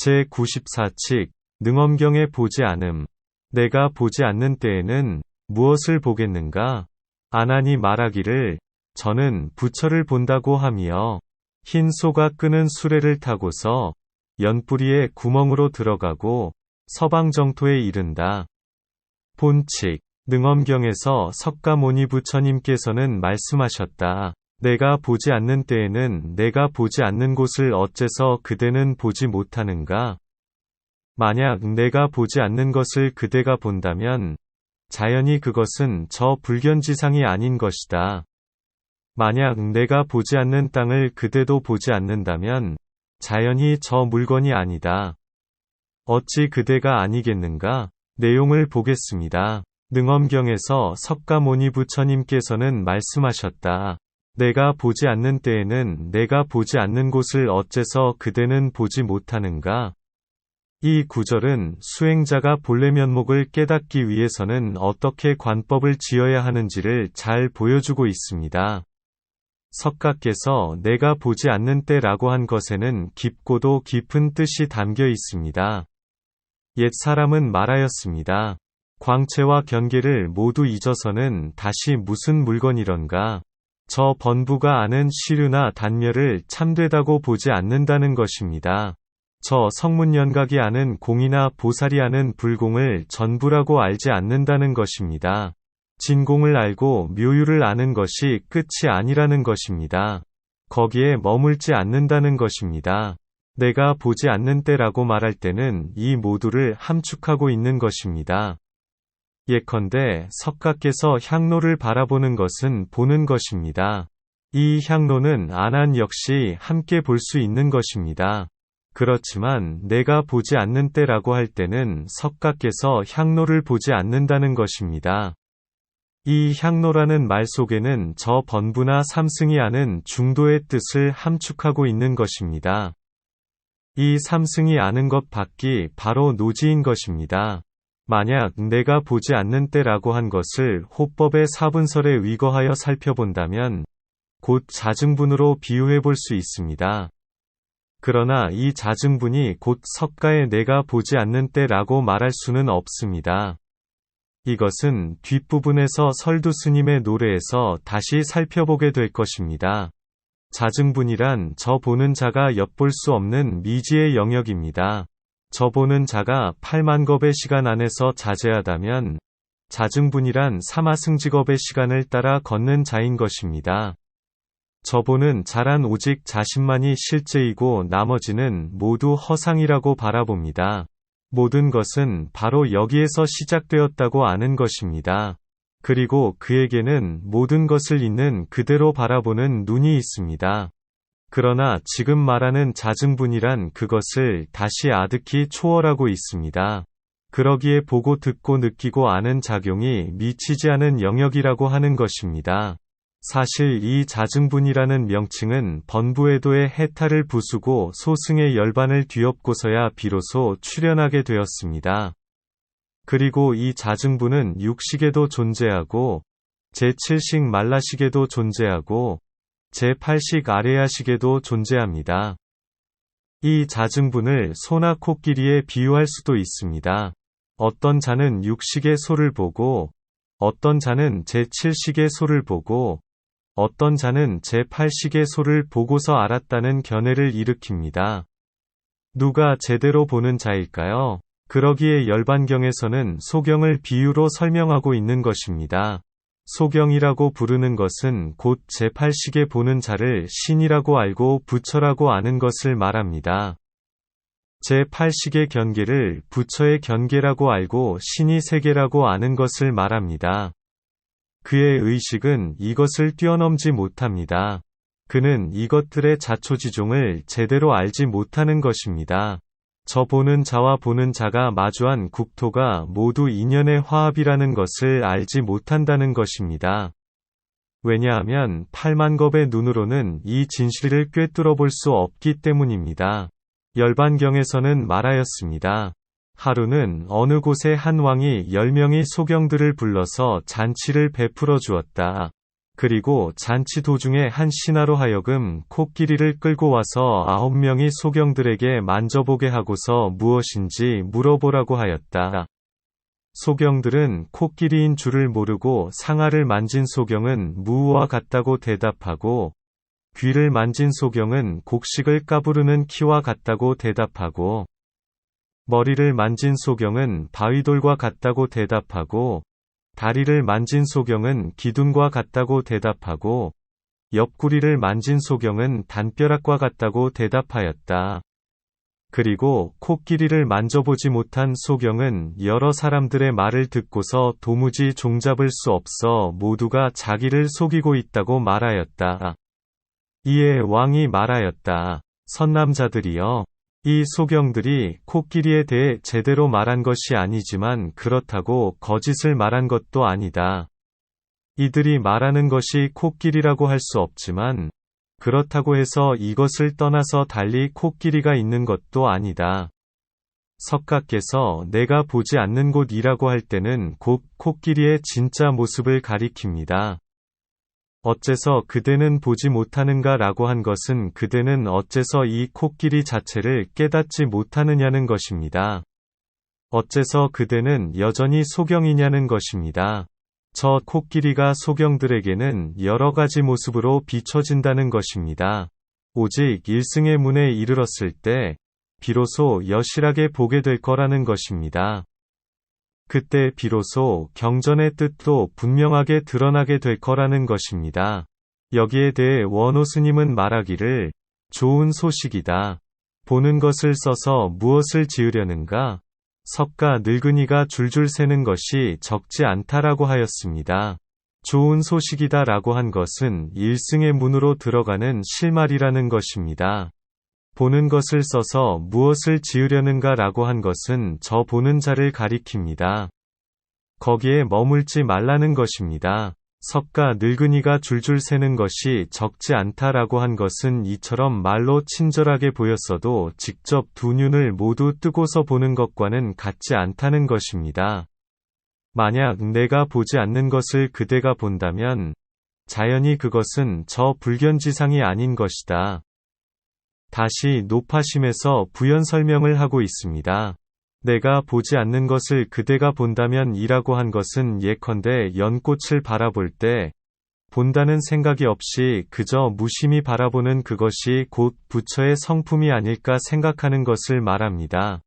제94칙 능엄경에 보지 않음. 내가 보지 않는 때에는 무엇을 보겠는가? 아난이 말하기를 저는 부처를 본다고 하며 흰 소가 끄는 수레를 타고서 연뿌리의 구멍으로 들어가고 서방정토에 이른다. 본칙 능엄경에서 석가모니 부처님께서는 말씀하셨다. 내가 보지 않는 때에는 내가 보지 않는 곳을 어째서 그대는 보지 못하는가? 만약 내가 보지 않는 것을 그대가 본다면 자연히 그것은 저 불견지상이 아닌 것이다. 만약 내가 보지 않는 땅을 그대도 보지 않는다면 자연히 저 물건이 아니다. 어찌 그대가 아니겠는가? 내용을 보겠습니다. 능엄경에서 석가모니 부처님께서는 말씀하셨다. 내가 보지 않는 때에는 내가 보지 않는 곳을 어째서 그대는 보지 못하는가? 이 구절은 수행자가 본래 면목을 깨닫기 위해서는 어떻게 관법을 지어야 하는지를 잘 보여주고 있습니다. 석가께서 내가 보지 않는 때라고 한 것에는 깊고도 깊은 뜻이 담겨 있습니다. 옛 사람은 말하였습니다. 광채와 경계를 모두 잊어서는 다시 무슨 물건이런가? 저 번부가 아는 시류나 단멸을 참되다고 보지 않는다는 것입니다. 저 성문연각이 아는 공이나 보살이 아는 불공을 전부라고 알지 않는다는 것입니다. 진공을 알고 묘유를 아는 것이 끝이 아니라는 것입니다. 거기에 머물지 않는다는 것입니다. 내가 보지 않는 때라고 말할 때는 이 모두를 함축하고 있는 것입니다. 예컨대 석가께서 향로를 바라보는 것은 보는 것입니다. 이 향로는 아난 역시 함께 볼 수 있는 것입니다. 그렇지만 내가 보지 않는 때라고 할 때는 석가께서 향로를 보지 않는다는 것입니다. 이 향로라는 말 속에는 저 번부나 삼승이 아는 중도의 뜻을 함축하고 있는 것입니다. 이 삼승이 아는 것 밖이 바로 노지인 것입니다. 만약 내가 보지 않는 때라고 한 것을 호법의 사분설에 위거하여 살펴본다면 곧 자증분으로 비유해 볼 수 있습니다. 그러나 이 자증분이 곧 석가의 내가 보지 않는 때라고 말할 수는 없습니다. 이것은 뒷부분에서 설두 스님의 노래에서 다시 살펴보게 될 것입니다. 자증분이란 저 보는 자가 엿볼 수 없는 미지의 영역입니다. 저 보는 자가 8만겁의 시간 안에서 자제하다면 자증분이란 사마승직업의 시간을 따라 걷는 자인 것입니다. 저 보는 자란 오직 자신만이 실제이고 나머지는 모두 허상이라고 바라봅니다. 모든 것은 바로 여기에서 시작되었다고 아는 것입니다. 그리고 그에게는 모든 것을 있는 그대로 바라보는 눈이 있습니다. 그러나 지금 말하는 자증분이란 그것을 다시 아득히 초월하고 있습니다. 그러기에 보고 듣고 느끼고 아는 작용이 미치지 않은 영역이라고 하는 것입니다. 사실 이 자증분이라는 명칭은 번부에도의 해탈을 부수고 소승의 열반을 뒤엎고서야 비로소 출현하게 되었습니다. 그리고 이 자증분은 육식에도 존재하고 제7식 말라식에도 존재하고 제8식 아레야식에도 존재합니다. 이 자증분을 소나 코끼리에 비유할 수도 있습니다. 어떤 자는 육식의 소를 보고 어떤 자는 제7식의 소를 보고 어떤 자는 제8식의 소를 보고서 알았다는 견해를 일으킵니다. 누가 제대로 보는 자일까요? 그러기에 열반경에서는 소경을 비유로 설명하고 있는 것입니다. 소경이라고 부르는 것은 곧 제8식에 보는 자를 신이라고 알고 부처라고 아는 것을 말합니다. 제8식의 견계를 부처의 견계라고 알고 신이 세계라고 아는 것을 말합니다. 그의 의식은 이것을 뛰어넘지 못합니다. 그는 이것들의 자초지종을 제대로 알지 못하는 것입니다. 저 보는 자와 보는 자가 마주한 국토가 모두 인연의 화합이라는 것을 알지 못한다는 것입니다. 왜냐하면 8만겁의 눈으로는 이 진실을 꿰뚫어 볼 수 없기 때문입니다. 열반경에서는 말하였습니다. 하루는 어느 곳에 한 왕이 10명의 소경들을 불러서 잔치를 베풀어 주었다. 그리고 잔치 도중에 한 신하로 하여금 코끼리를 끌고 와서 9명이 소경들에게 만져보게 하고서 무엇인지 물어보라고 하였다. 소경들은 코끼리인 줄을 모르고 상아를 만진 소경은 무와 같다고 대답하고, 귀를 만진 소경은 곡식을 까부르는 키와 같다고 대답하고, 머리를 만진 소경은 바위돌과 같다고 대답하고, 다리를 만진 소경은 기둥과 같다고 대답하고, 옆구리를 만진 소경은 담벼락과 같다고 대답하였다. 그리고 코끼리를 만져보지 못한 소경은 여러 사람들의 말을 듣고서 도무지 종잡을 수 없어 모두가 자기를 속이고 있다고 말하였다. 이에 왕이 말하였다. 선남자들이여, 이 소경들이 코끼리에 대해 제대로 말한 것이 아니지만 그렇다고 거짓을 말한 것도 아니다. 이들이 말하는 것이 코끼리라고 할 수 없지만 그렇다고 해서 이것을 떠나서 달리 코끼리가 있는 것도 아니다. 석가께서 내가 보지 않는 곳이라고 할 때는 곧 코끼리의 진짜 모습을 가리킵니다. 어째서 그대는 보지 못하는가 라고 한 것은 그대는 어째서 이 코끼리 자체를 깨닫지 못하느냐는 것입니다. 어째서 그대는 여전히 소경이냐는 것입니다. 저 코끼리가 소경들에게는 여러 가지 모습으로 비춰진다는 것입니다. 오직 일승의 문에 이르렀을 때 비로소 여실하게 보게 될 거라는 것입니다. 그때 비로소 경전의 뜻도 분명하게 드러나게 될 거라는 것입니다. 여기에 대해 원호 스님은 말하기를 좋은 소식이다. 보는 것을 써서 무엇을 지으려는가? 석가 늙은이가 줄줄 새는 것이 적지 않다라고 하였습니다. 좋은 소식이다 라고 한 것은 일승의 문으로 들어가는 실말이라는 것입니다. 보는 것을 써서 무엇을 지으려는가 라고 한 것은 저 보는 자를 가리킵니다. 거기에 머물지 말라는 것입니다. 석가 늙은이가 줄줄 새는 것이 적지 않다라고 한 것은 이처럼 말로 친절하게 보였어도 직접 두 눈을 모두 뜨고서 보는 것과는 같지 않다는 것입니다. 만약 내가 보지 않는 것을 그대가 본다면 자연히 그것은 저 불견지상이 아닌 것이다. 다시 높아심에서 부연 설명을 하고 있습니다. 내가 보지 않는 것을 그대가 본다면 이라고 한 것은 예컨대 연꽃을 바라볼 때 본다는 생각이 없이 그저 무심히 바라보는 그것이 곧 부처의 성품이 아닐까 생각하는 것을 말합니다.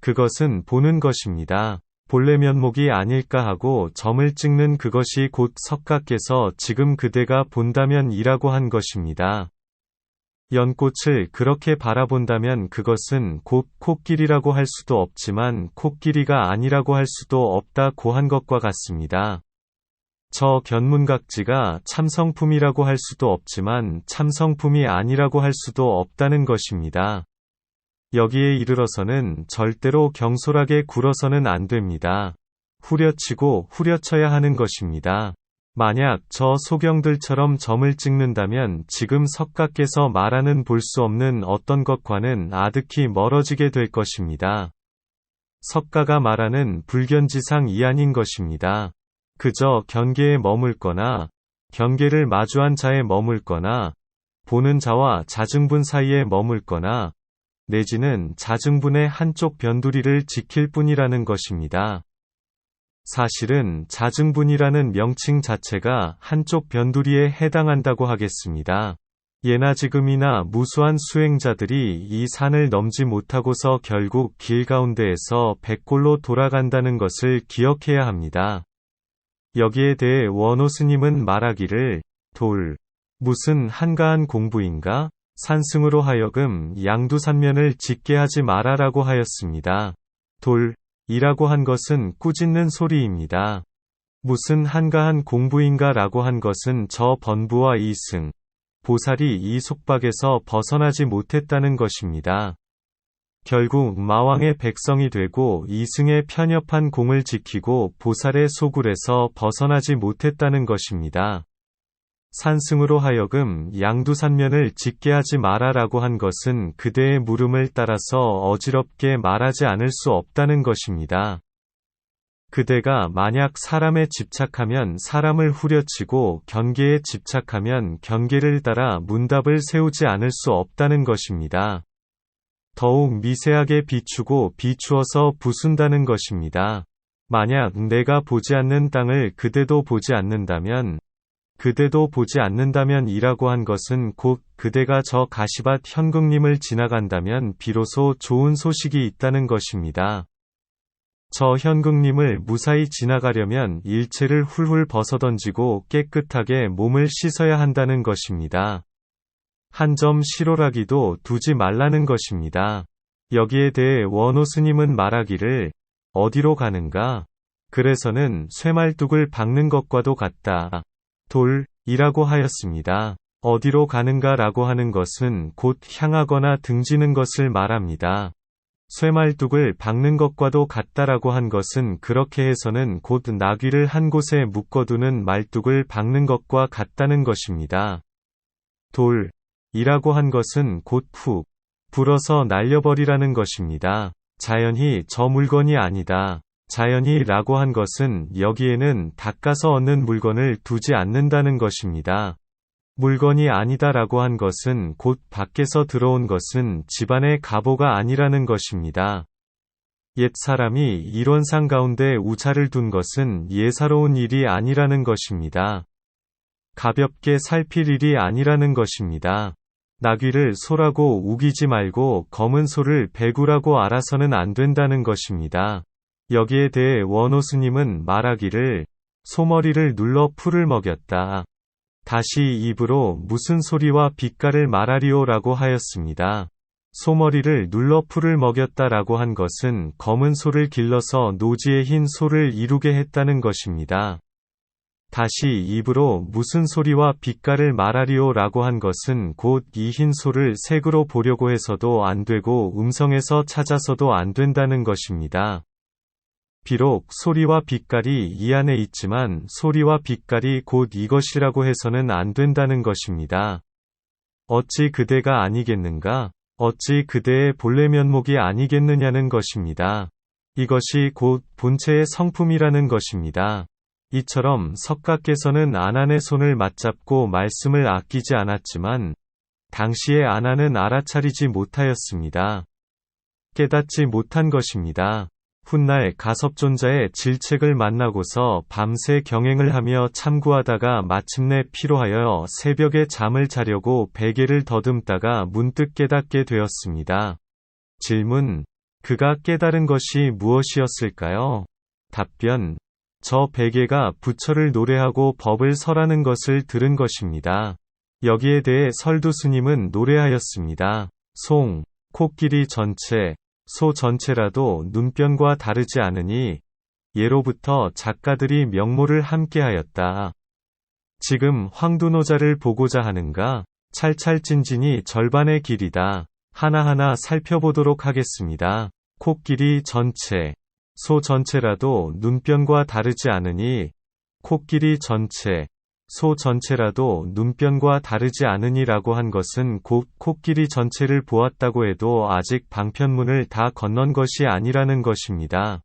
그것은 보는 것입니다. 본래 면목이 아닐까 하고 점을 찍는 그것이 곧 석가께서 지금 그대가 본다면 이라고 한 것입니다. 연꽃을 그렇게 바라본다면 그것은 곧 코끼리라고 할 수도 없지만 코끼리가 아니라고 할 수도 없다고 한 것과 같습니다. 저 견문각지가 참성품이라고 할 수도 없지만 참성품이 아니라고 할 수도 없다는 것입니다. 여기에 이르러서는 절대로 경솔하게 굴어서는 안 됩니다. 후려치고 후려쳐야 하는 것입니다. 만약 저 소경들처럼 점을 찍는다면 지금 석가께서 말하는 볼 수 없는 어떤 것과는 아득히 멀어지게 될 것입니다. 석가가 말하는 불견지상이 아닌 것입니다. 그저 경계에 머물거나 경계를 마주한 자에 머물거나 보는 자와 자증분 사이에 머물거나 내지는 자증분의 한쪽 변두리를 지킬 뿐이라는 것입니다. 사실은 자증분이라는 명칭 자체가 한쪽 변두리에 해당한다고 하겠습니다. 예나 지금이나 무수한 수행자들이 이 산을 넘지 못하고서 결국 길 가운데에서 백골로 돌아간다는 것을 기억해야 합니다. 여기에 대해 원호 스님은 말하기를 무슨 한가한 공부인가? 산승으로 하여금 양두산면을 짓게 하지 마라라고 하였습니다. 이라고 한 것은 꾸짖는 소리입니다. 무슨 한가한 공부인가 라고 한 것은 저 번부와 이승, 보살이 이 속박에서 벗어나지 못했다는 것입니다. 결국 마왕의 백성이 되고 이승의 편협한 공을 지키고 보살의 소굴에서 벗어나지 못했다는 것입니다. 산승으로 하여금 양두산면을 짓게 하지 마라라고 한 것은 그대의 물음을 따라서 어지럽게 말하지 않을 수 없다는 것입니다. 그대가 만약 사람에 집착하면 사람을 후려치고 경계에 집착하면 경계를 따라 문답을 세우지 않을 수 없다는 것입니다. 더욱 미세하게 비추고 비추어서 부순다는 것입니다. 만약 내가 보지 않는 땅을 그대도 보지 않는다면, 그대도 보지 않는다면 이라고 한 것은 곧 그대가 저 가시밭 현궁림을 지나간다면 비로소 좋은 소식이 있다는 것입니다. 저 현궁림을 무사히 지나가려면 일체를 훌훌 벗어던지고 깨끗하게 몸을 씻어야 한다는 것입니다. 한 점 실오라기도 두지 말라는 것입니다. 여기에 대해 원호 스님은 말하기를 어디로 가는가? 그래서는 쇠말뚝을 박는 것과도 같다. 돌이라고 하였습니다. 어디로 가는가 라고 하는 것은 곧 향하거나 등지는 것을 말합니다. 쇠말뚝을 박는 것과도 같다라고 한 것은 그렇게 해서는 곧 나귀를 한 곳에 묶어두는 말뚝을 박는 것과 같다는 것입니다. 돌이라고 한 것은 곧 푹 불어서 날려버리라는 것입니다. 자연히 저 물건이 아니다. 자연히 라고 한 것은 여기에는 닦아서 얻는 물건을 두지 않는다는 것입니다. 물건이 아니다 라고 한 것은 곧 밖에서 들어온 것은 집안의 가보가 아니라는 것입니다. 옛 사람이 일원상 가운데 우자를 둔 것은 예사로운 일이 아니라는 것입니다. 가볍게 살필 일이 아니라는 것입니다. 나귀를 소라고 우기지 말고 검은 소를 배구라고 알아서는 안 된다는 것입니다. 여기에 대해 원호 스님은 말하기를 소머리를 눌러 풀을 먹였다. 다시 입으로 무슨 소리와 빛깔을 말하리오 라고 하였습니다. 소머리를 눌러 풀을 먹였다라고 한 것은 검은 소를 길러서 노지에 흰 소를 이루게 했다는 것입니다. 다시 입으로 무슨 소리와 빛깔을 말하리오 라고 한 것은 곧 이 흰 소를 색으로 보려고 해서도 안 되고 음성에서 찾아서도 안 된다는 것입니다. 비록 소리와 빛깔이 이 안에 있지만 소리와 빛깔이 곧 이것이라고 해서는 안 된다는 것입니다. 어찌 그대가 아니겠는가? 어찌 그대의 본래 면목이 아니겠느냐는 것입니다. 이것이 곧 본체의 성품이라는 것입니다. 이처럼 석가께서는 아난의 손을 맞잡고 말씀을 아끼지 않았지만 당시의 아난은 알아차리지 못하였습니다. 깨닫지 못한 것입니다. 훗날 가섭존자의 질책을 만나고서 밤새 경행을 하며 참구하다가 마침내 피로하여 새벽에 잠을 자려고 베개를 더듬다가 문득 깨닫게 되었습니다. 질문: 그가 깨달은 것이 무엇이었을까요? 답변: 저 베개가 부처를 노래하고 법을 설하는 것을 들은 것입니다. 여기에 대해 설두 스님은 노래하였습니다. 송, 코끼리 전체, 소 전체라도 눈변과 다르지 않으니 예로부터 작가들이 명모를 함께하였다. 지금 황두노자를 보고자 하는가? 찰찰진진이 절반의 길이다. 하나하나 살펴보도록 하겠습니다. 코끼리 전체, 소 전체라도 눈변과 다르지 않으니 코끼리 전체, 소 전체라도 눈변과 다르지 않으니라고 한 것은 곧 코끼리 전체를 보았다고 해도 아직 방편문을 다 건넌 것이 아니라는 것입니다.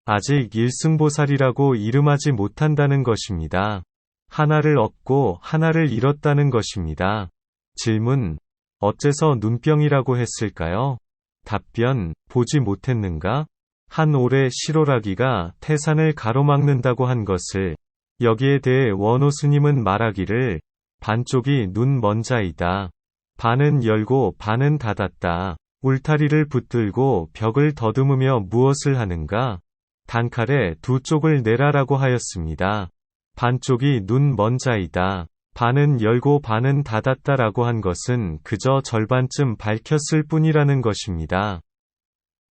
아직 일승보살이라고 이름하지 못한다는 것입니다. 하나를 얻고 하나를 잃었다는 것입니다. 질문: 어째서 눈병이라고 했을까요? 답변: 보지 못했는가? 한 올의 시로라기가 태산을 가로막는다고 한 것을. 여기에 대해 원호 스님은 말하기를 반쪽이 눈 먼 자이다. 반은 열고 반은 닫았다. 울타리를 붙들고 벽을 더듬으며 무엇을 하는가? 단칼에 두 쪽을 내라라고 하였습니다. 반쪽이 눈 먼 자이다. 반은 열고 반은 닫았다라고 한 것은 그저 절반쯤 밝혔을 뿐이라는 것입니다.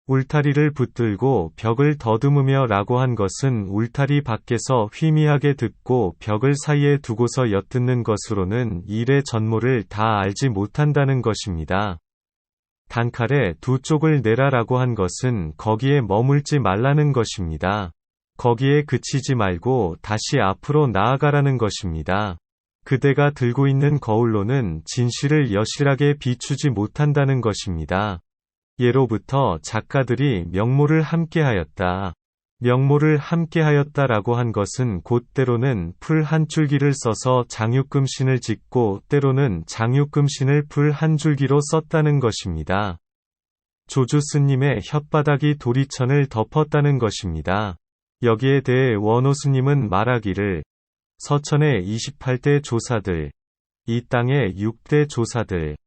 울타리를 붙들고 벽을 더듬으며 라고 한 것은 울타리 밖에서 희미하게 듣고 벽을 사이에 두고서 엿듣는 것으로는 일의 전모를 다 알지 못한다는 것입니다. 단칼에 두 쪽을 내라라고 한 것은 거기에 머물지 말라는 것입니다. 거기에 그치지 말고 다시 앞으로 나아가라는 것입니다. 그대가 들고 있는 거울로는 진실을 여실하게 비추지 못한다는 것입니다. 예로부터 작가들이 명모를 함께하였다. 명모를 함께하였다라고 한 것은 곧 때로는 풀 한 줄기를 써서 장육금신을 짓고 때로는 장육금신을 풀 한 줄기로 썼다는 것입니다. 조주 스님의 혓바닥이 도리천을 덮었다는 것입니다. 여기에 대해 원호 스님은 말하기를 서천의 28대 조사들, 이 땅의 6대 조사들,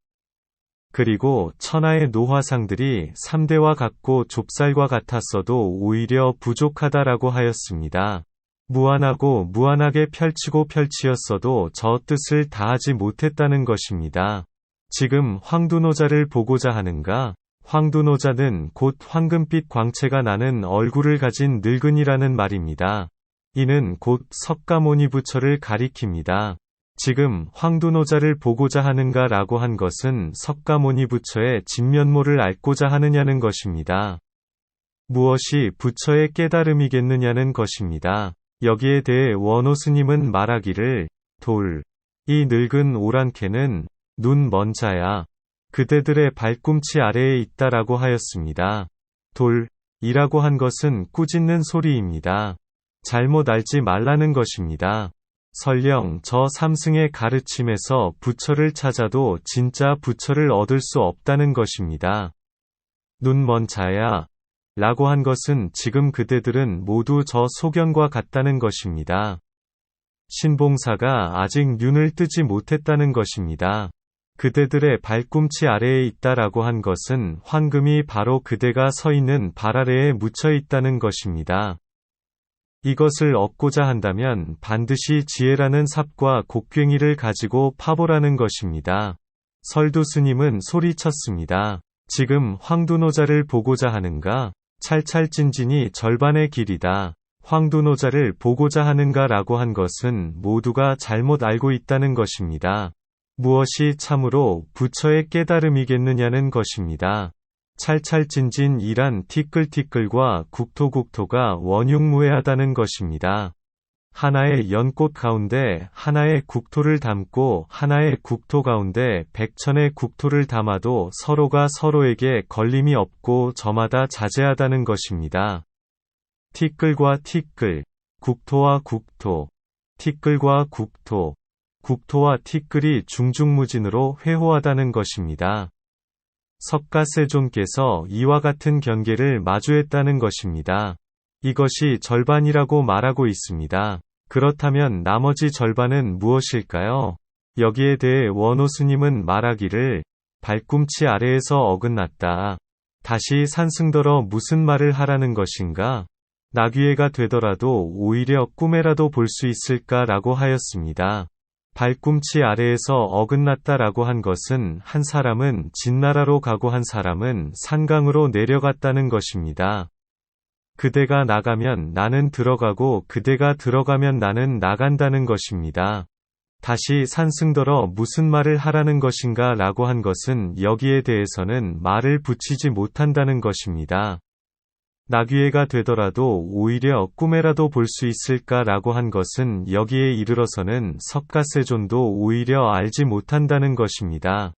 그리고 천하의 노화상들이 3대와 같고 좁쌀과 같았어도 오히려 부족하다라고 하였습니다. 무한하고 무한하게 펼치고 펼치었어도 저 뜻을 다하지 못했다는 것입니다. 지금 황두노자를 보고자 하는가? 황두노자는 곧 황금빛 광채가 나는 얼굴을 가진 늙은이라는 말입니다. 이는 곧 석가모니 부처를 가리킵니다. 지금 황두노자를 보고자 하는가 라고 한 것은 석가모니 부처의 진면모를 알고자 하느냐는 것입니다. 무엇이 부처의 깨달음이겠느냐는 것입니다. 여기에 대해 원호 스님은 말하기를 이 늙은 오랑캐는 눈 먼 자야. 그대들의 발꿈치 아래에 있다라고 하였습니다. 이라고 한 것은 꾸짖는 소리입니다. 잘못 알지 말라는 것입니다. 설령 저 삼승의 가르침에서 부처를 찾아도 진짜 부처를 얻을 수 없다는 것입니다. 눈 먼 자야 라고 한 것은 지금 그대들은 모두 저 소견과 같다는 것입니다. 신봉사가 아직 눈을 뜨지 못했다는 것입니다. 그대들의 발꿈치 아래에 있다라고 한 것은 황금이 바로 그대가 서 있는 발 아래에 묻혀 있다는 것입니다. 이것을 얻고자 한다면 반드시 지혜라는 삽과 곡괭이를 가지고 파보라는 것입니다. 설두 스님은 소리쳤습니다. 지금 황두노자를 보고자 하는가? 찰찰진진이 절반의 길이다. 황두노자를 보고자 하는가 라고 한 것은 모두가 잘못 알고 있다는 것입니다. 무엇이 참으로 부처의 깨달음이겠느냐는 것입니다. 찰찰진진이란 티끌티끌과 국토국토가 원흉무해하다는 것입니다. 하나의 연꽃 가운데 하나의 국토를 담고 하나의 국토 가운데 백천의 국토를 담아도 서로가 서로에게 걸림이 없고 저마다 자제하다는 것입니다. 티끌과 티끌, 국토와 국토, 티끌과 국토, 국토와 티끌이 중중무진으로 회호하다는 것입니다. 석가세존께서 이와 같은 경계를 마주했다는 것입니다. 이것이 절반이라고 말하고 있습니다. 그렇다면 나머지 절반은 무엇일까요? 여기에 대해 원호 스님은 말하기를 발꿈치 아래에서 어긋났다. 다시 산승더러 무슨 말을 하라는 것인가? 나귀해가 되더라도 오히려 꿈에라도 볼 수 있을까라고 하였습니다. 발꿈치 아래에서 어긋났다라고 한 것은 한 사람은 진나라로 가고 한 사람은 산강으로 내려갔다는 것입니다. 그대가 나가면 나는 들어가고 그대가 들어가면 나는 나간다는 것입니다. 다시 산승더러 무슨 말을 하라는 것인가 라고 한 것은 여기에 대해서는 말을 붙이지 못한다는 것입니다. 나귀해가 되더라도 오히려 꿈에라도 볼 수 있을까라고 한 것은 여기에 이르러서는 석가세존도 오히려 알지 못한다는 것입니다.